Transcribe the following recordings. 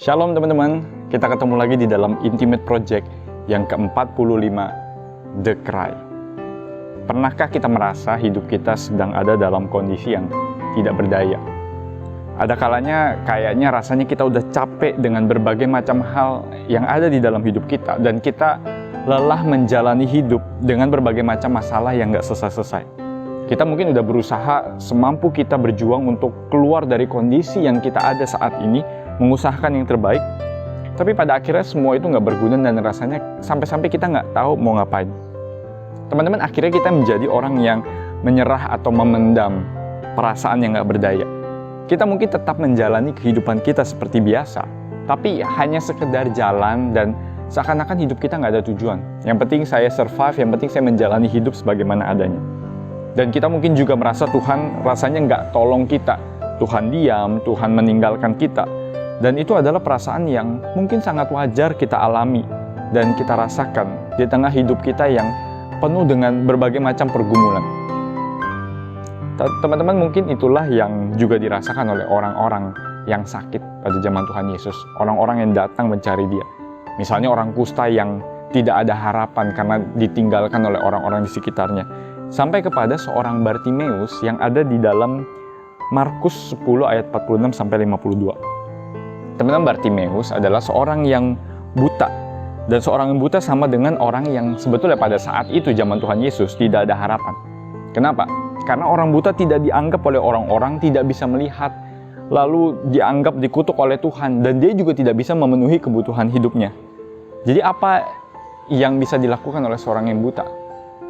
Shalom teman-teman, kita ketemu lagi di dalam Intimate Project yang ke-45, The Cry. Pernahkah kita merasa hidup kita sedang ada dalam kondisi yang tidak berdaya? Ada kalanya kayaknya rasanya kita udah capek dengan berbagai macam hal yang ada di dalam hidup kita, dan kita lelah menjalani hidup dengan berbagai macam masalah yang gak selesai-selesai. Kita mungkin udah berusaha semampu kita berjuang untuk keluar dari kondisi yang kita ada saat ini, mengusahakan yang terbaik, tapi pada akhirnya semua itu nggak berguna dan rasanya sampai-sampai kita nggak tahu mau ngapain. Teman-teman, akhirnya kita menjadi orang yang menyerah atau memendam perasaan yang nggak berdaya. Kita mungkin tetap menjalani kehidupan kita seperti biasa, tapi hanya sekedar jalan dan seakan-akan hidup kita nggak ada tujuan. Yang penting saya survive, yang penting saya menjalani hidup sebagaimana adanya. Dan kita mungkin juga merasa Tuhan rasanya nggak tolong kita. Tuhan diam, Tuhan meninggalkan kita. Dan itu adalah perasaan yang mungkin sangat wajar kita alami dan kita rasakan di tengah hidup kita yang penuh dengan berbagai macam pergumulan. Teman-teman, mungkin itulah yang juga dirasakan oleh orang-orang yang sakit pada zaman Tuhan Yesus. Orang-orang yang datang mencari Dia. Misalnya orang kusta yang tidak ada harapan karena ditinggalkan oleh orang-orang di sekitarnya. Sampai kepada seorang Bartimeus yang ada di dalam Markus 10 ayat 46-52. Teman-teman, Bartimeus adalah seorang yang buta. Dan seorang yang buta sama dengan orang yang sebetulnya pada saat itu zaman Tuhan Yesus tidak ada harapan. Kenapa? Karena orang buta tidak dianggap oleh orang-orang, tidak bisa melihat, lalu dianggap dikutuk oleh Tuhan, dan dia juga tidak bisa memenuhi kebutuhan hidupnya. Jadi apa yang bisa dilakukan oleh seorang yang buta?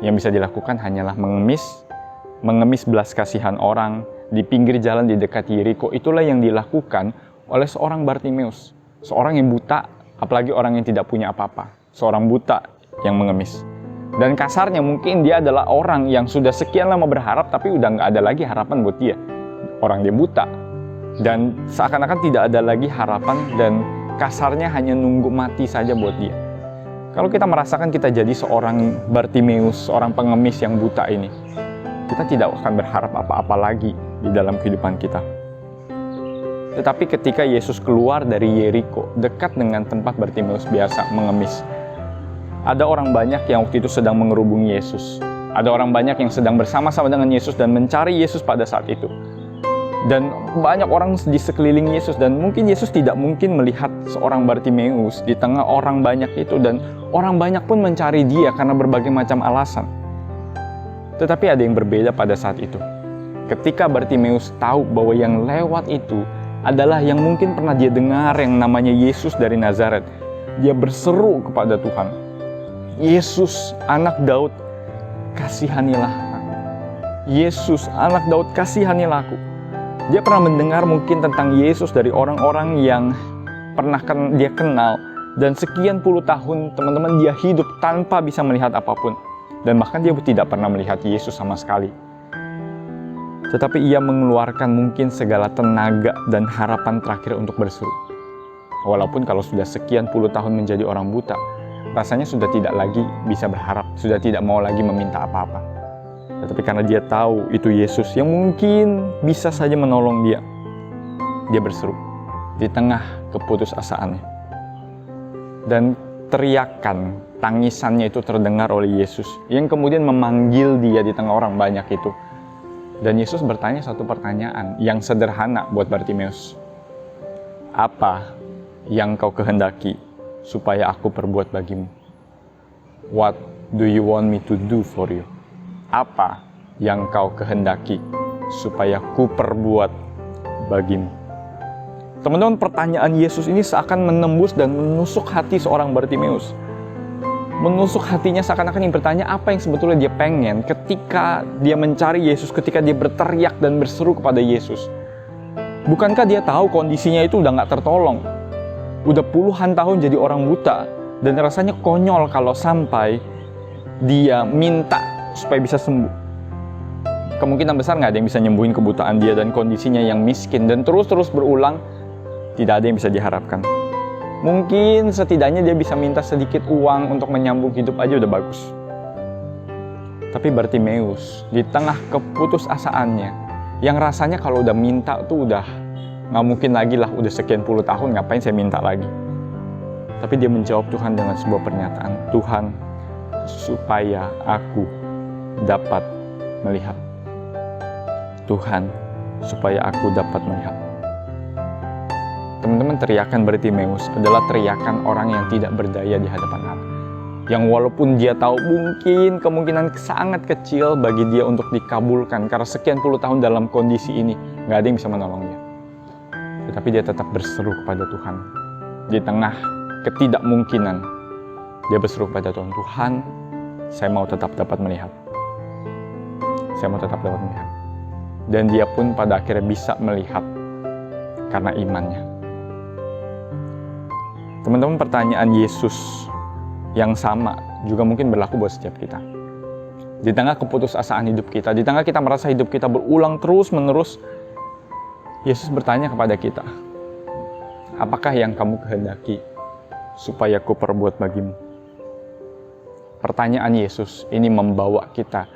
Yang bisa dilakukan hanyalah mengemis belas kasihan orang di pinggir jalan di dekat Yeriko. Itulah yang dilakukan oleh seorang Bartimeus, seorang yang buta, apalagi orang yang tidak punya apa-apa, seorang buta yang mengemis. Dan kasarnya mungkin dia adalah orang yang sudah sekian lama berharap, tapi udah nggak ada lagi harapan buat dia. Orang dia buta, dan seakan-akan tidak ada lagi harapan, dan kasarnya hanya nunggu mati saja buat dia. Kalau kita merasakan kita jadi seorang Bartimeus, seorang pengemis yang buta ini, kita tidak akan berharap apa-apa lagi di dalam kehidupan kita. Tetapi ketika Yesus keluar dari Yeriko, dekat dengan tempat Bartimeus biasa mengemis, ada orang banyak yang waktu itu sedang mengerubungi Yesus. Ada orang banyak yang sedang bersama-sama dengan Yesus dan mencari Yesus pada saat itu. Dan banyak orang di sekeliling Yesus, dan mungkin Yesus tidak mungkin melihat seorang Bartimeus di tengah orang banyak itu, dan orang banyak pun mencari dia karena berbagai macam alasan. Tetapi ada yang berbeda pada saat itu. Ketika Bartimeus tahu bahwa yang lewat itu adalah yang mungkin pernah dia dengar, yang namanya Yesus dari Nazaret. Dia berseru kepada Tuhan, "Yesus, anak Daud, kasihanilah aku. Yesus, anak Daud, kasihanilah aku." Dia pernah mendengar mungkin tentang Yesus dari orang-orang yang pernah dia kenal, dan sekian puluh tahun teman-teman dia hidup tanpa bisa melihat apapun, dan bahkan dia tidak pernah melihat Yesus sama sekali. Tetapi ia mengeluarkan mungkin segala tenaga dan harapan terakhir untuk berseru. Walaupun kalau sudah sekian puluh tahun menjadi orang buta, rasanya sudah tidak lagi bisa berharap, sudah tidak mau lagi meminta apa-apa. Tetapi karena dia tahu itu Yesus yang mungkin bisa saja menolong dia, dia berseru di tengah keputusasaannya. Dan teriakan, tangisannya itu terdengar oleh Yesus, yang kemudian memanggil dia di tengah orang banyak itu. Dan Yesus bertanya satu pertanyaan yang sederhana buat Bartimeus. "Apa yang kau kehendaki supaya aku perbuat bagimu?" What do you want me to do for you? Apa yang kau kehendaki supaya ku perbuat bagimu? Teman-teman, pertanyaan Yesus ini seakan menembus dan menusuk hati seorang Bartimeus. Menusuk hatinya, seakan-akan yang bertanya apa yang sebetulnya dia pengen ketika dia mencari Yesus, ketika dia berteriak dan berseru kepada Yesus. Bukankah dia tahu kondisinya itu udah gak tertolong? Udah puluhan tahun jadi orang buta, dan rasanya konyol kalau sampai dia minta supaya bisa sembuh. Kemungkinan besar gak ada yang bisa nyembuhin kebutaan dia dan kondisinya yang miskin, dan terus-terus berulang, tidak ada yang bisa diharapkan. Mungkin setidaknya dia bisa minta sedikit uang untuk menyambung hidup aja udah bagus. Tapi Bartimeus di tengah keputusasaannya, yang rasanya kalau udah minta tuh udah Nggak mungkin lagi lah, udah sekian puluh tahun, ngapain saya minta lagi? Tapi dia menjawab Tuhan dengan sebuah pernyataan, Tuhan, supaya aku dapat melihat. Tuhan, supaya aku dapat melihat. Teman-teman, teriakan Bartimeus adalah teriakan orang yang tidak berdaya di hadapan Allah. Yang walaupun dia tahu mungkin kemungkinan sangat kecil bagi dia untuk dikabulkan, karena sekian puluh tahun dalam kondisi ini, nggak ada yang bisa menolong dia. Tetapi dia tetap berseru kepada Tuhan. Di tengah ketidakmungkinan, dia berseru kepada Tuhan, Tuhan, saya mau tetap dapat melihat. Saya mau tetap dapat melihat. Dan dia pun pada akhirnya bisa melihat karena imannya. Teman-teman, pertanyaan Yesus yang sama juga mungkin berlaku buat setiap kita. Di tengah keputusasaan hidup kita, di tengah kita merasa hidup kita berulang terus-menerus, Yesus bertanya kepada kita, apakah yang kamu kehendaki supaya ku perbuat bagimu? Pertanyaan Yesus ini membawa kita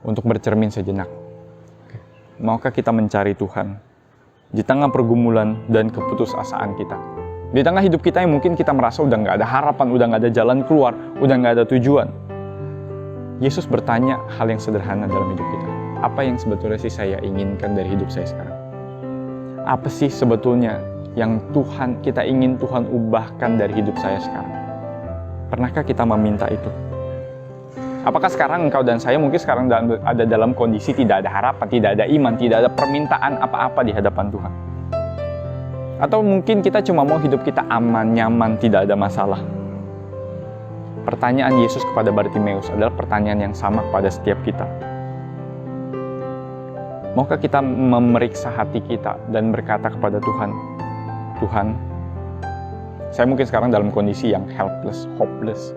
untuk bercermin sejenak. Maukah kita mencari Tuhan di tengah pergumulan dan keputusasaan kita? Di tengah hidup kita yang mungkin kita merasa udah nggak ada harapan, udah nggak ada jalan keluar, udah nggak ada tujuan. Yesus bertanya hal yang sederhana dalam hidup kita. Apa yang sebetulnya sih saya inginkan dari hidup saya sekarang? Apa sih sebetulnya yang kita ingin Tuhan ubahkan dari hidup saya sekarang? Pernahkah kita meminta itu? Apakah sekarang engkau dan saya mungkin sekarang ada dalam kondisi tidak ada harapan, tidak ada iman, tidak ada permintaan apa-apa di hadapan Tuhan? Atau mungkin kita cuma mau hidup kita aman, nyaman, tidak ada masalah. Pertanyaan Yesus kepada Bartimeus adalah pertanyaan yang sama kepada setiap kita. Maukah kita memeriksa hati kita dan berkata kepada Tuhan, Tuhan, saya mungkin sekarang dalam kondisi yang helpless, hopeless,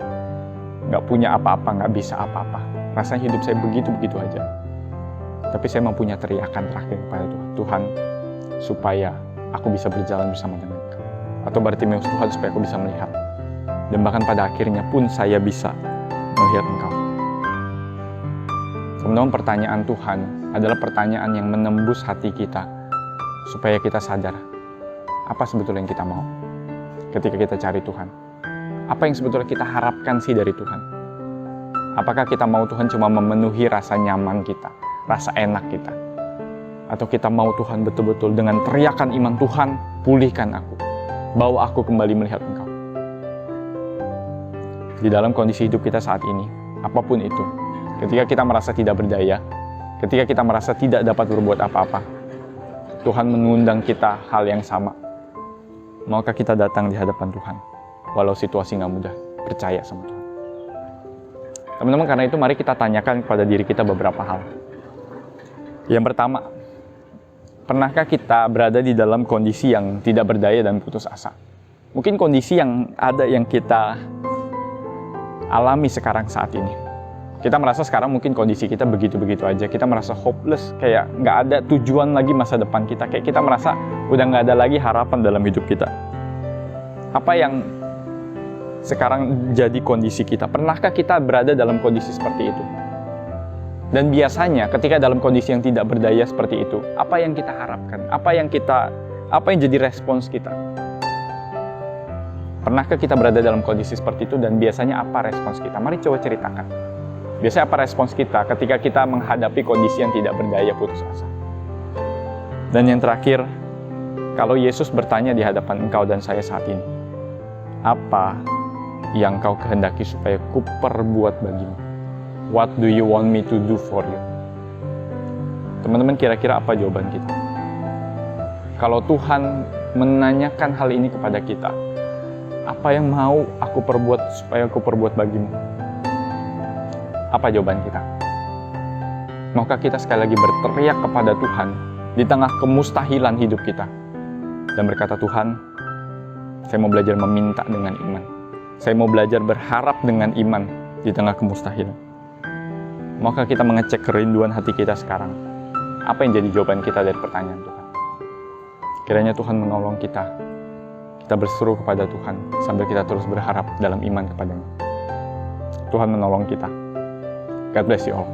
nggak punya apa-apa, nggak bisa apa-apa. Rasanya hidup saya begitu-begitu aja. Tapi saya mempunyai teriakan terakhir kepada Tuhan, Tuhan, supaya aku bisa berjalan bersama dengan Engkau. Atau Bartimeus, Tuhan, supaya aku bisa melihat. Dan bahkan pada akhirnya pun saya bisa melihat Engkau. Teman-teman, pertanyaan Tuhan adalah pertanyaan yang menembus hati kita supaya kita sadar apa sebetulnya yang kita mau ketika kita cari Tuhan. Apa yang sebetulnya kita harapkan sih dari Tuhan? Apakah kita mau Tuhan cuma memenuhi rasa nyaman kita, rasa enak kita? Atau kita mau Tuhan betul-betul dengan teriakan iman, Tuhan, pulihkan aku, bawa aku kembali melihat Engkau. Di dalam kondisi hidup kita saat ini, apapun itu, ketika kita merasa tidak berdaya, ketika kita merasa tidak dapat berbuat apa-apa, Tuhan mengundang kita hal yang sama. Maukah kita datang di hadapan Tuhan, walau situasi nggak mudah, percaya sama Tuhan. Teman-teman, karena itu mari kita tanyakan kepada diri kita beberapa hal. Yang pertama, pernahkah kita berada di dalam kondisi yang tidak berdaya dan putus asa? Mungkin kondisi yang ada yang kita alami sekarang saat ini. Kita merasa sekarang mungkin kondisi kita begitu-begitu aja. Kita merasa hopeless, kayak nggak ada tujuan lagi masa depan kita. Kayak kita merasa udah nggak ada lagi harapan dalam hidup kita. Apa yang sekarang jadi kondisi kita? Pernahkah kita berada dalam kondisi seperti itu? Dan biasanya ketika dalam kondisi yang tidak berdaya seperti itu, apa yang kita harapkan? Apa yang jadi respons kita? Pernahkah kita berada dalam kondisi seperti itu dan biasanya apa respons kita? Mari coba ceritakan. Biasanya apa respons kita ketika kita menghadapi kondisi yang tidak berdaya, putus asa? Dan yang terakhir, kalau Yesus bertanya di hadapan engkau dan saya saat ini, apa yang kau kehendaki supaya ku perbuat bagimu? What do you want me to do for you? Teman-teman, kira-kira apa jawaban kita? Kalau Tuhan menanyakan hal ini kepada kita, apa yang mau aku perbuat supaya aku perbuat bagimu? Apa jawaban kita? Maukah kita sekali lagi berteriak kepada Tuhan di tengah kemustahilan hidup kita dan berkata, Tuhan, saya mau belajar meminta dengan iman. Saya mau belajar berharap dengan iman di tengah kemustahilan. Maukah kita mengecek kerinduan hati kita sekarang? Apa yang jadi jawaban kita dari pertanyaan Tuhan? Kiranya Tuhan menolong kita. Kita berseru kepada Tuhan sambil kita terus berharap dalam iman kepadanya. Tuhan menolong kita. God bless you all.